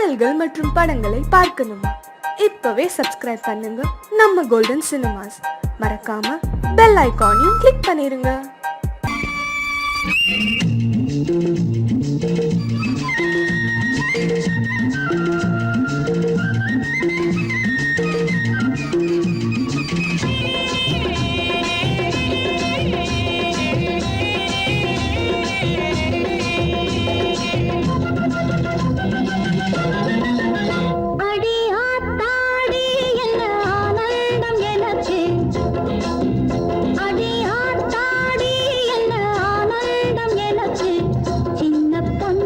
பாடல்கள் மற்றும் படங்களை பார்க்கணுமா? இப்பவே சப்ஸ்கிரைப் பண்ணுங்க நம்ம கோல்டன் சினிமாஸ். மறக்காம பெல் ஐகானையும் கிளிக் பண்ணிருங்க. சின்ன பொண்ணு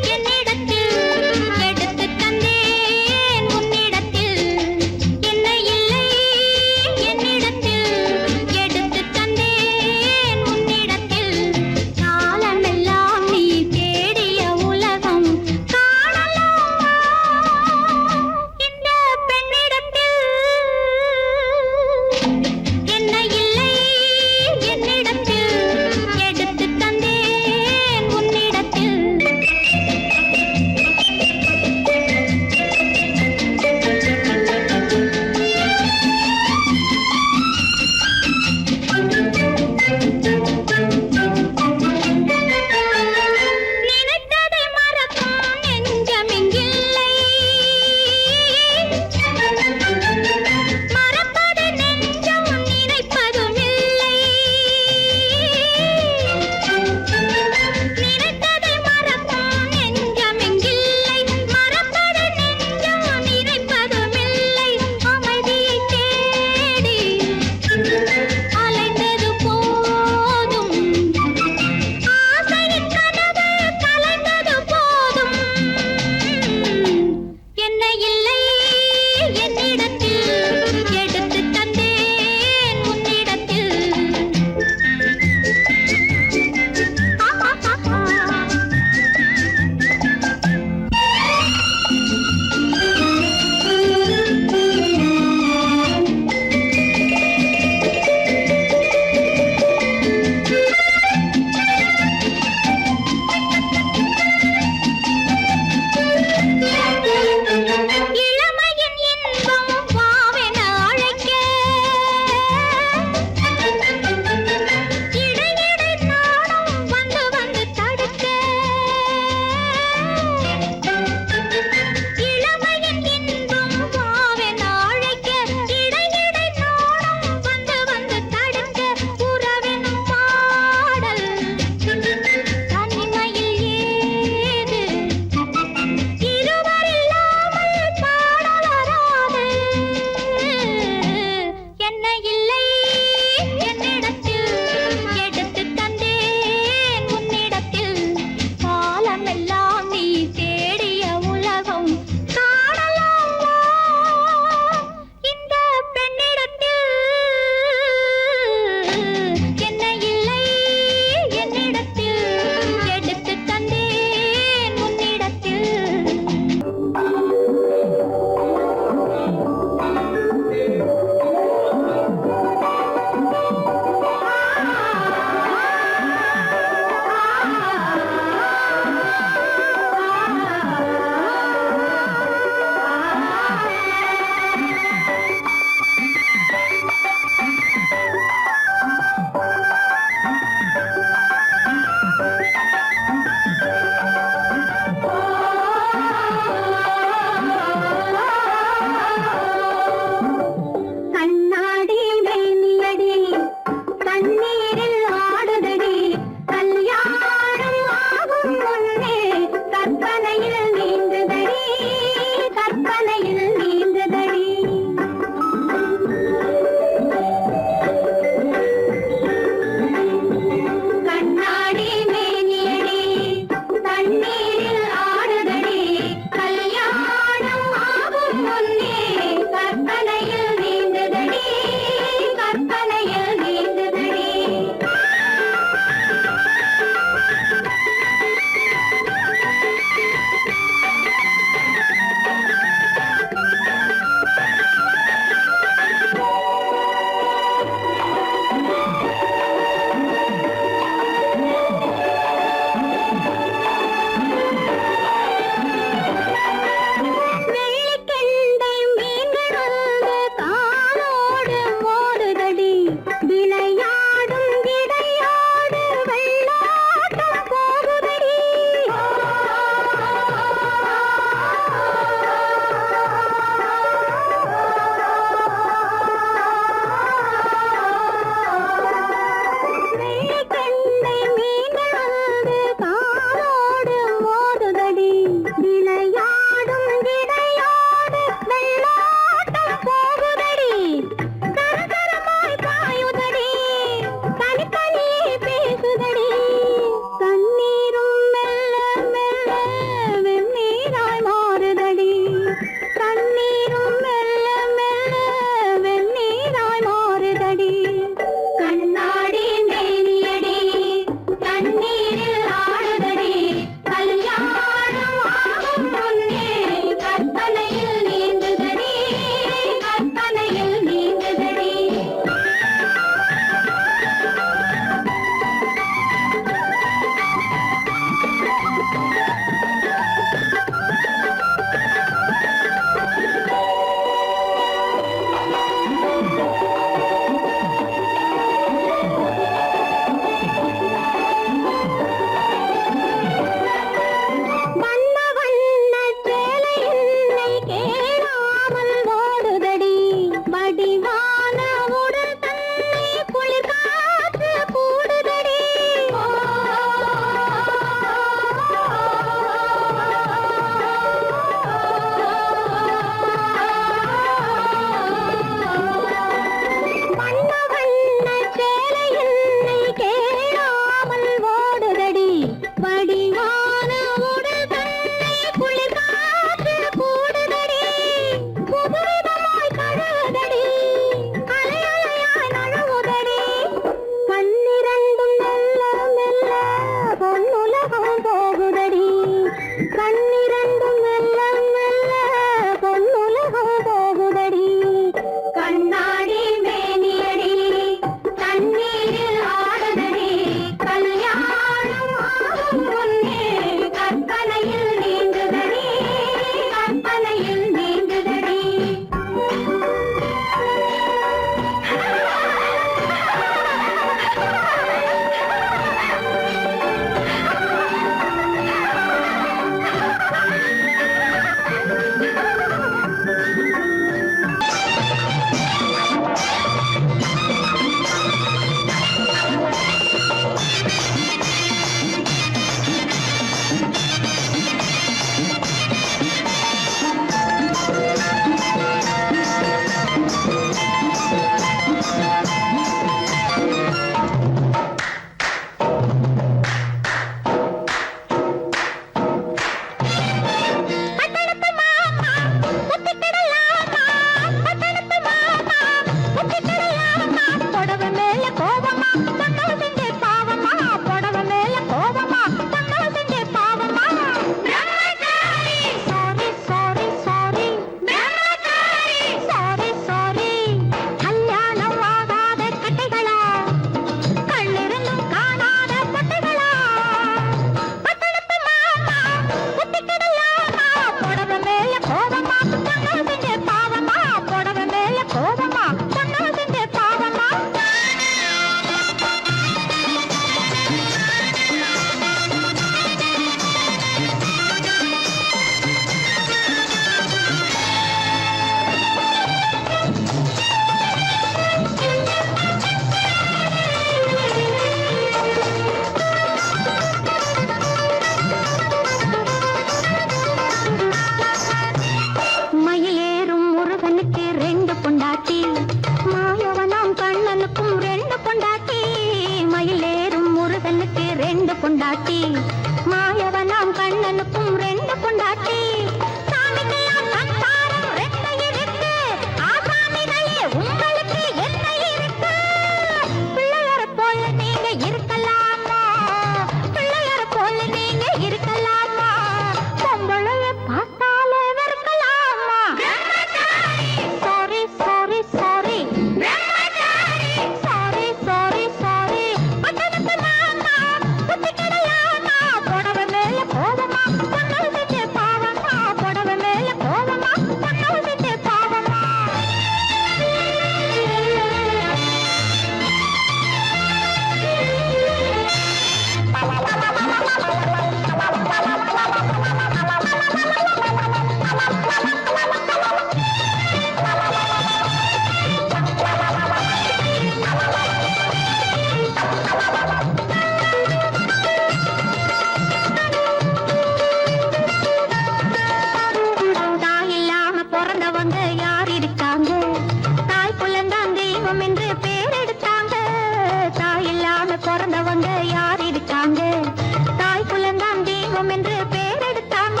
பேரெடுத்தாங்க.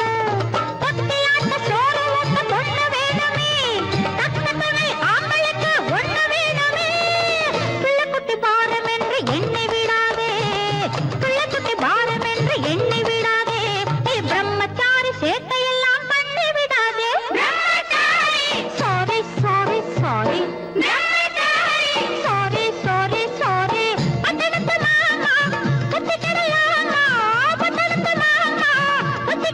ஒத்தையாட்ட சோறு ஊட்ட பொண்ணு வேணுமே, தக்க துணை ஆம்பளுக்கு ஒண்ணு வேணுமே. பிள்ளைக்குட்டி பாரம் என்று எண்ணி விடாதே, பிள்ளைக்குட்டி பாரம் என்று எண்ணி விடாதே. பிரம்மச்சாரி சேட்டையெல்லாம் பண்ணி விடாதே. Sorry sorry sorry sorry sorry sorry. பட்டணத்து மாமா புத்தி கிடையாமா, பட்டணத்து மாமா புத்தி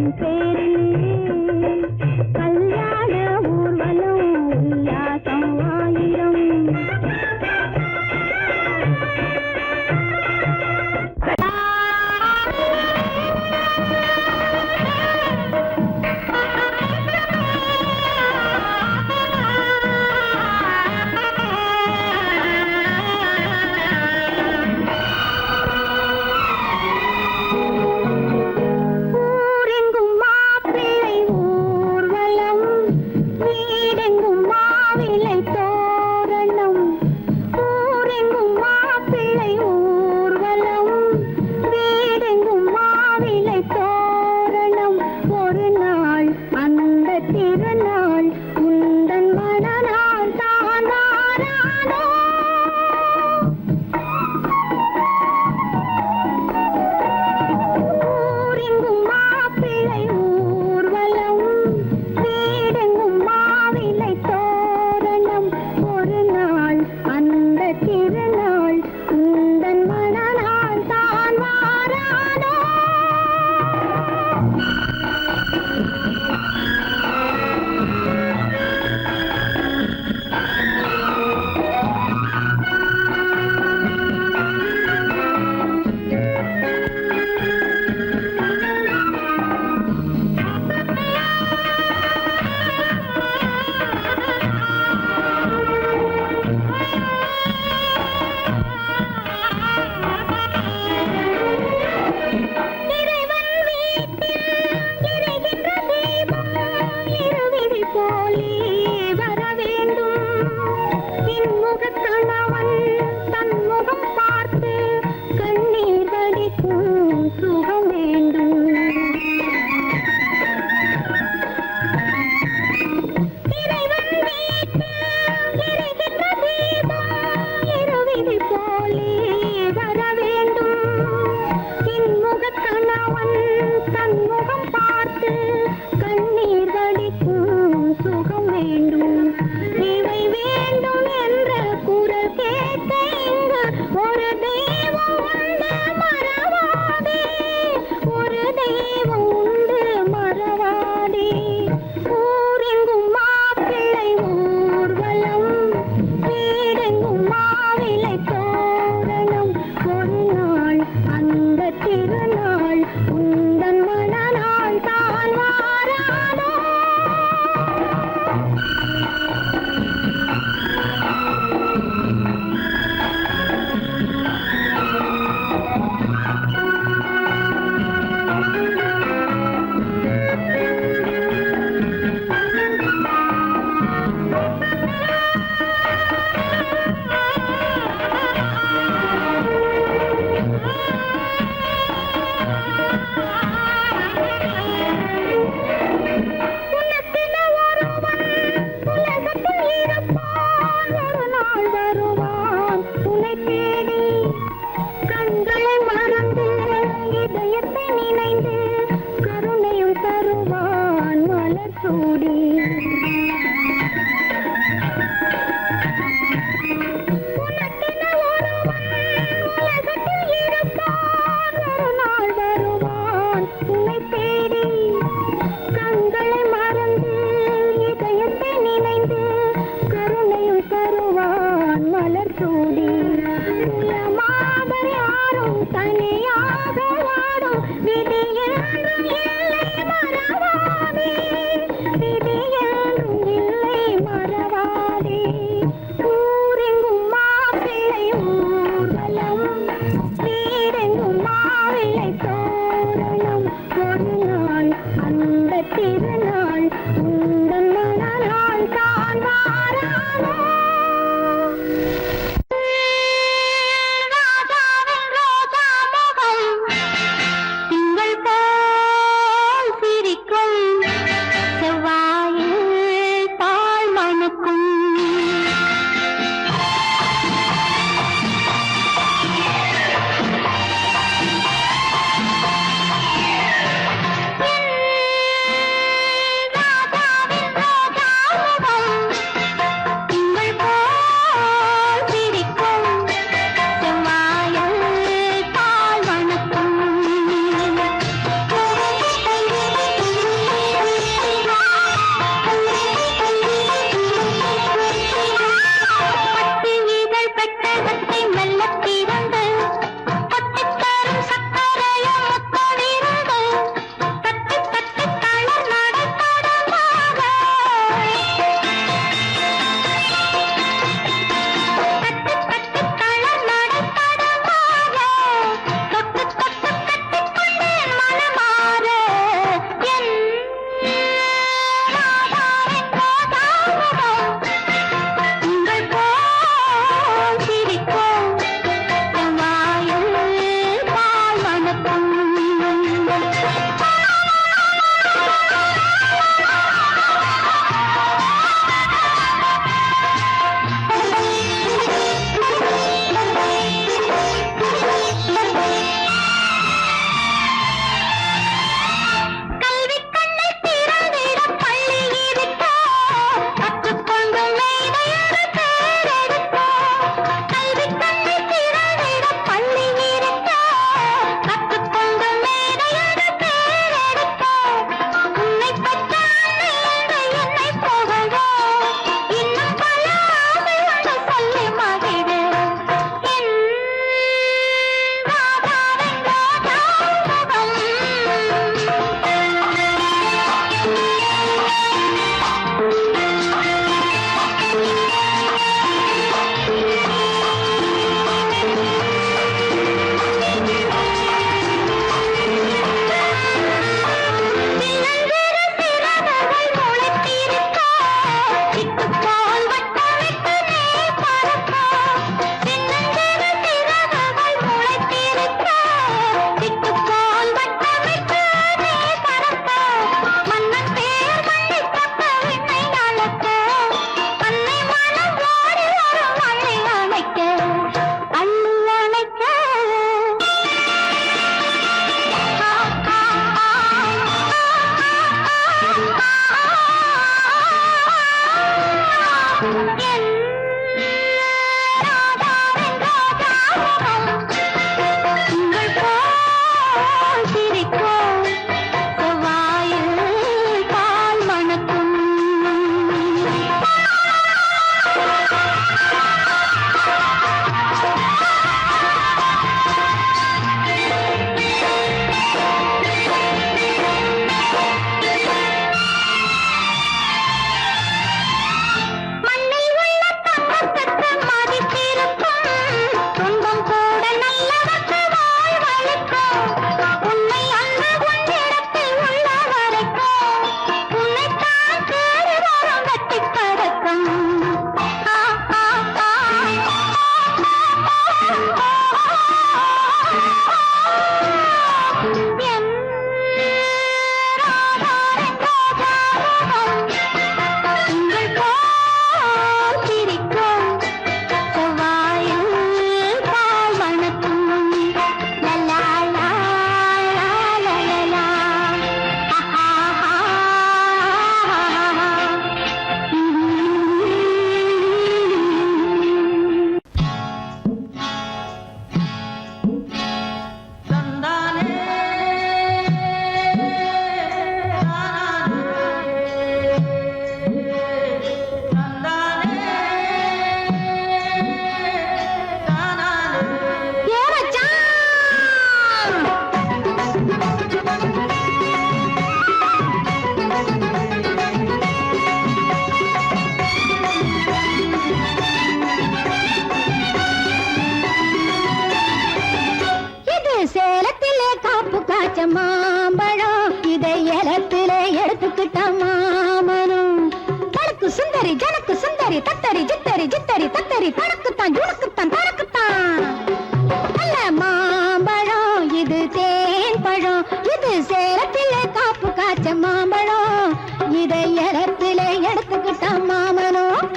உன் பேரிலே கல்யாண ஊர்வலம் உல்லாசம் ஆயிரம். ஊரெங்கும் மாப்பிள்ளை ஊர்வலம், வீடெங்கும் மாவிலை தோரணம். ஊரெங்கும் மாப்பிள்ளை ஊர்வலம், வீடெங்கும் மாவிலை தோரணம். ஒரு நாள் அந்த திருநாள் உந்தன் மணநாள் தான் வாரானோ. ஊரெங்கும் மாப்பிள்ளை ஊர்வலம், வீடெங்கும் மாவிலை தோரணம். ஒரு நாள் அந்த திருநாள் உந்தன் மணநாள் தான் வாரானோ. எடுத்துக்கிட்ட மாமனும் தனக்கு சுந்தரி ஜனக்கு சுந்தரி தத்தரி ஜித்தரி ஜித்தரி தத்தரி தனக்குத்தான் ஜுனக்குத்தான் தனக்குத்தான் நல்ல மாம்பழம் இது தேன் பழம் இது சேலத்திலே காப்பு காய்ச்ச மாம்பழம் இதை இடத்திலே எடுத்துக்கிட்ட மாமனும்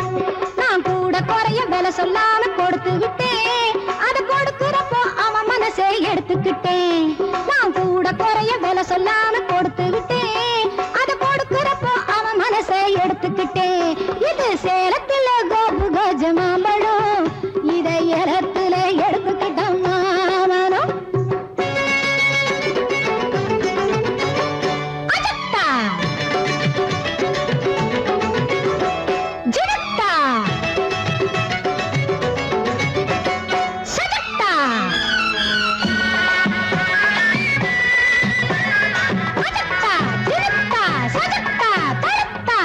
நான் கூட குறைய விலை சொல்லாம கொடுத்து விட்டேன் அது கொடுக்கிறப்போ அவன் மனசை எடுத்துக்கிட்டேன் நான் கூட குறைய விலை சொல்லாம கொடுத்து விட்டேன் அது கொடுக்கிறப்போ அவன் மனசை எடுத்துக்கிட்டேன் இது சேலத்துல கோபு கஜ மாம்பழம் இதை இடத்துல எடுத்துக்கிட்ட மாமனும் அஜத்தா ஜினத்தா சஜத்தா அஜத்தா ஜினத்தா சஜத்தா தரத்தா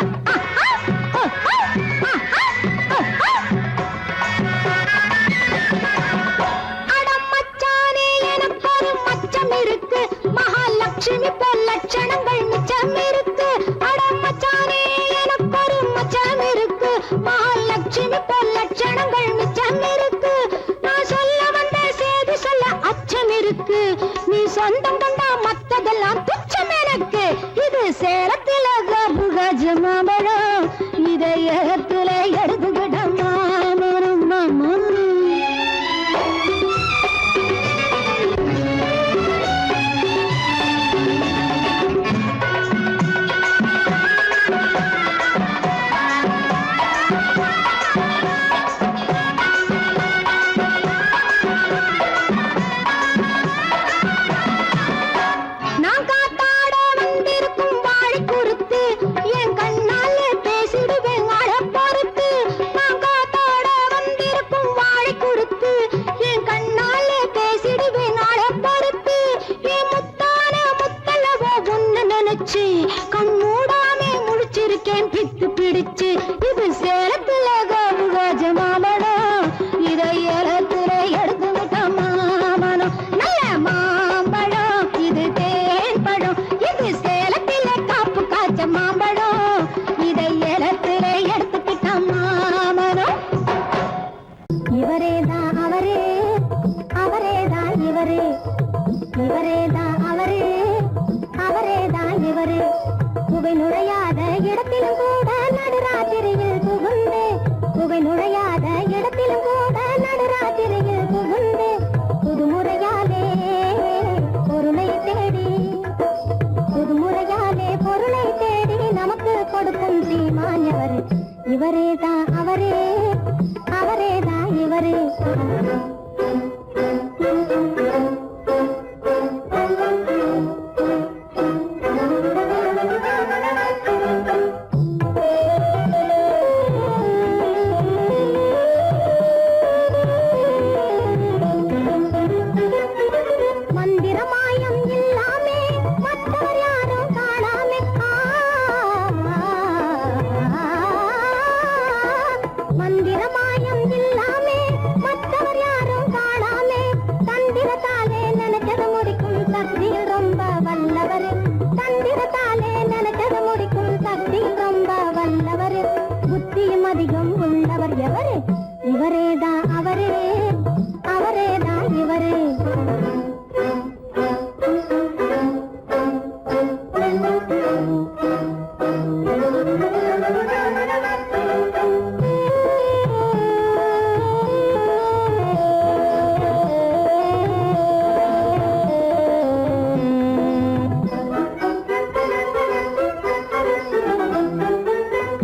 அடமச்சானே எனக்கு ஒரு மச்சம் இருக்கு மகாலட்சுமி போல் லட்சணங்கள் மிச்சம் இருக்கு அடமச்சானே எனக்கு ஒரு மச்சம் இருக்கு மகாலட்சுமி போல் லட்சணங்கள் மிச்சம் இருக்கு நான் சொல்ல வந்த செய்தி சொல்ல அச்சம் இருக்கு நீ சொந்தம் கண்டா மத்ததெல்லாம் துச்சம் எனக்கு இது சேலத்தில கஜ மாம்பழம் இதை இடத்துல எடுத்துக்கிட்ட மாமனும் மாமனும் நான் காத்தாட வந்திருக்கும் வாழை குறுத்து என் கண்ணாலே பேசிடுவேன் அழ பொறுத்து நான் காத்தாட வந்திருக்கும் வாழை குறுத்து என் கண்ணாலே பேசிடுவேன் அழ பொறுத்து என் முத்தான முத்தளவோ ஒன்னு நினைச்சு கண் மூடாமே முழிச்சிருக்கேன் பித்து பிடிச்சு இது சேலத்துல கோபு கஜ மாம்பழம் இதை இடத்துல எடுத்துக்கிட்ட மாமனம் நல்ல மாம்பழம் இது தேன் பழம் இது சேலத்தில காப்பு காய்ச்ச மாம்பழம் இதை இடத்துல எடுத்துக்கிட்ட மாமனம் இவரேதான் அவரே அவரேதான் இவரே இவரேதான் அவரே அவரேதான் இவரே புகை நுழையாத இடத்திலும் கூட நடுராத்திரியில் புகுந்து புகை நுழையாத இடத்திலும் கூட நடுராத்திரியில் புகுந்து புதுமுறையாலே பொருளை தேடி புதுமுறையாலே பொருளை தேடி நமக்கு கொடுக்கும் ஸ்ரீமான்யவர் இவரேதான் அவரே அவரேதான் இவரே மந்திரமாயம் இல்லாமே மற்றவர் யாரும் காணாமே மந்திரமாயம் இல்லாமே மற்றவர் யாரும் காணாமே தந்திரத்தாலே நினைச்சது முடிக்கும் சக்தியில் ரொம்ப வல்லவர் தந்திரத்தாலே நினைச்சது முடிக்கும் சக்தியில் ரொம்ப வல்லவர் புத்தியும் அதிகம் உள்ளவர் எவரு இவரேதான் அவரே அவரேதான் இவரே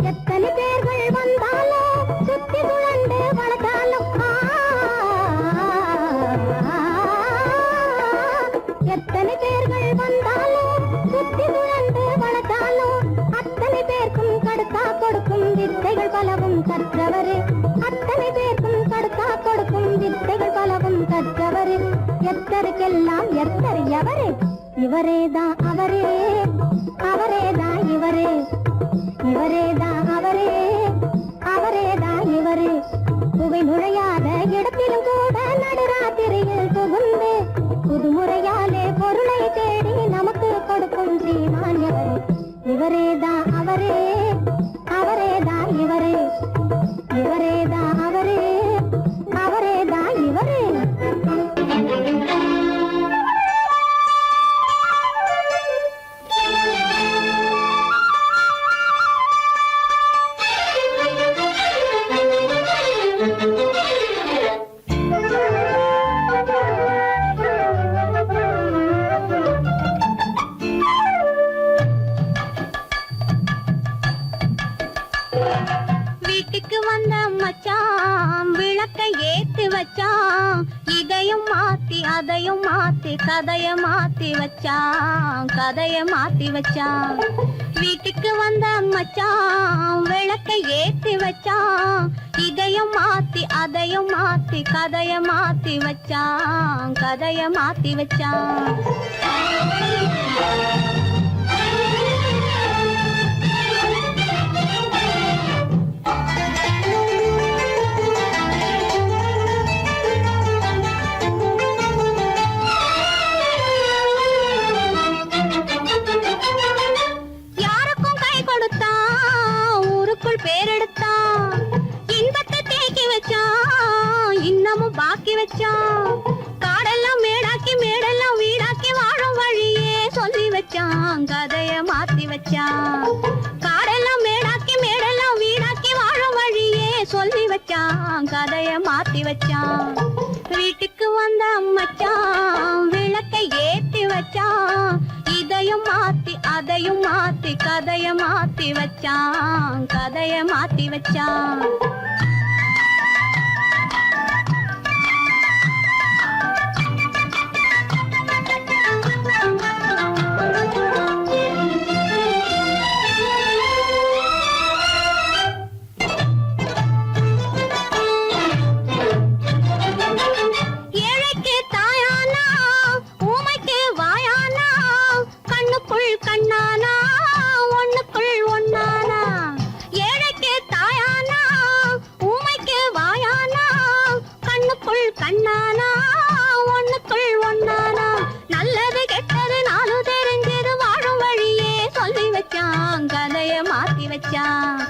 எத்தனை பேர்கள் வந்தாலும் சுத்தி சுழண்டு வளர்த்தாலும் எத்தனை பேர்கள் வந்தாலும் சுத்தி சுழண்டு வளர்த்தாலும் அத்தனை பேருக்கும் கடுத்தா கொடுக்கும் வித்தைகள் பலவும் கற்றவர் அத்தனை பேருக்கும் கடுத்தா கொடுக்கும் வித்தைகள் பலவும் கற்றவர் எத்தருக்கெல்லாம் எத்தர் எவரே இவரேதான் அவரே அவரேதான் இவரே இவரேதான் அவரே அவரேதான் இவரே புகை நுழையாத இடத்திலும் கூட நடுராத்திரியில் புகுந்து புதுமுறையாலே பொருளை தேடி நமக்கு கொடுக்கும் ஸ்ரீமான்யவர் இவரேதான் வச்சான் இதையும் மாத்தி அதையும் மாத்தி கதைய மாத்தி வச்சான் கதைய மாத்தி வச்சான் வீட்டுக்கு வந்த மச்சான் விளக்கை ஏத்தி வச்சான் இதையும் மாத்தி அதையும் மாத்தி கதைய மாத்தி வச்சான் கதைய மாத்தி வச்சான் யாருக்கும் கை கொடுத்தான் ஊருக்குள் பேரெடுத்தான் இன்பத்தை தேக்கி வச்சான் இன்னமும் பாக்கி வச்சான் காடெல்லாம் மேடாக்கி மேடெல்லாம் வீடாக்கி வாழும் வழியே சொல்லி வச்சான் கதைய மாத்தி வச்சான் காடெல்லாம் மேடாக்கி மேடெல்லாம் வீடாக்கி வாழும் வழியே சொல்லி வச்சான் கதைய மாத்தி வச்சான் வீட்டுக்கு வந்த மச்சான் விளக்கை ஏத்தி வச்சான் இதையும் மாத்தி அதையும் மாத்தி கதைய மாத்தி வச்சான் கதைய மாத்தி வச்சான் ஏழைக்கு தாயானா ஊமைக்கு வாயானா கண்ணுக்குள் கண்ணானா ஒண்ணுக்குள் ஒண்ணானா ஏழைக்கு தாயானா ஊமைக்கு வாயானா கண்ணுக்குள் கண்ணானா ஒண்ணுக்குள் ஒண்ணானா நல்லது கெட்டது நாலு தெரிஞ்சது வாழும் வழியே சொல்லி வச்சான் கதைய மாத்தி வச்சான்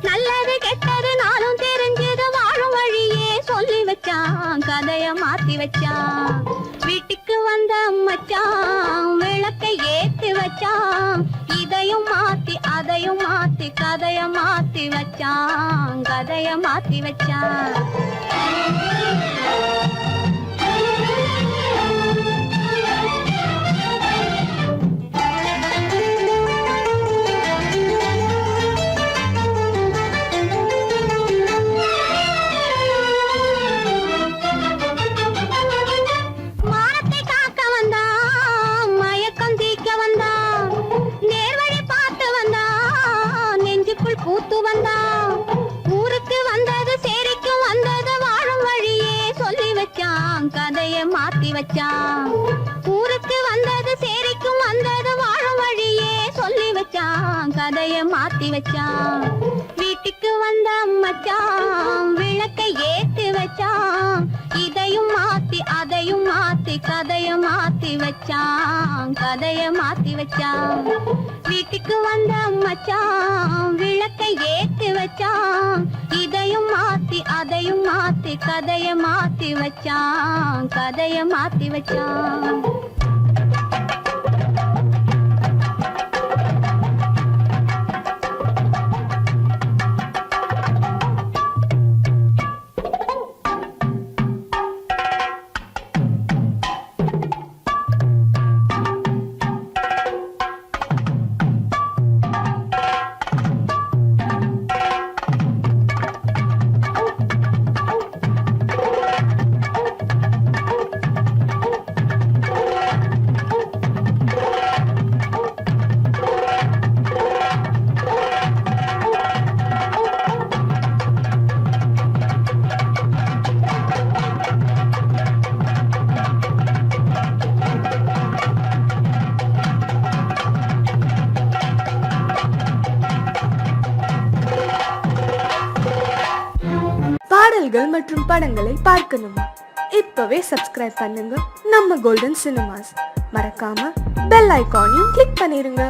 நல்லது கெட்டது நாளும் தெரிஞ்சது வாழும் வழியே சொல்லி வச்சான் கதைய மாத்தி வச்சான் வீட்டுக்கு வந்த மச்சான் விளக்கை ஏத்தி வச்சான் இதையும் மாத்தி அதையும் மாத்தி கதைய மாத்தி வச்சான் கதைய மாத்தி வச்சான் மானத்தை காக்க வந்தான் மயக்கம் தீக்க வந்தான் நேர்வழி பார்த்து வந்தான் நெஞ்சுக்குள் பூத்து வந்தான் ஊருக்கு வந்தது சேரிக்கு வந்தது வாழும் வழியே சொல்லி வச்சான் கதைய மாத்தி வச்சான் ஊருக்கு வந்தது சேரிக்கும் வந்தது வாழும் வழியே சொல்லி வச்சான் கதைய மாத்தி வச்சான் வீட்டுக்கு வந்த மச்சான் விளக்கை ஏத்தி வச்சான் இதையும் மாத்தி அதையும் மாத்தி கதைய மாத்தி வச்சான் கதைய மாத்தி வச்சான் வீட்டுக்கு வந்த மச்சான் விளக்கை ஏத்தி வச்சான் இதையும் மாத்தி அதையும் மாத்தி கதைய மாத்தி வச்சான் கதைய மாத்தி வச்சான் பாடல்கள் மற்றும் படங்களை பார்க்கணுமா? இப்பவே சப்ஸ்கிரைப் பண்ணுங்க நம்ம கோல்டன் சினிமாஸ். மறக்காம பெல் ஐகானையும் கிளிக் பண்ணிருங்க.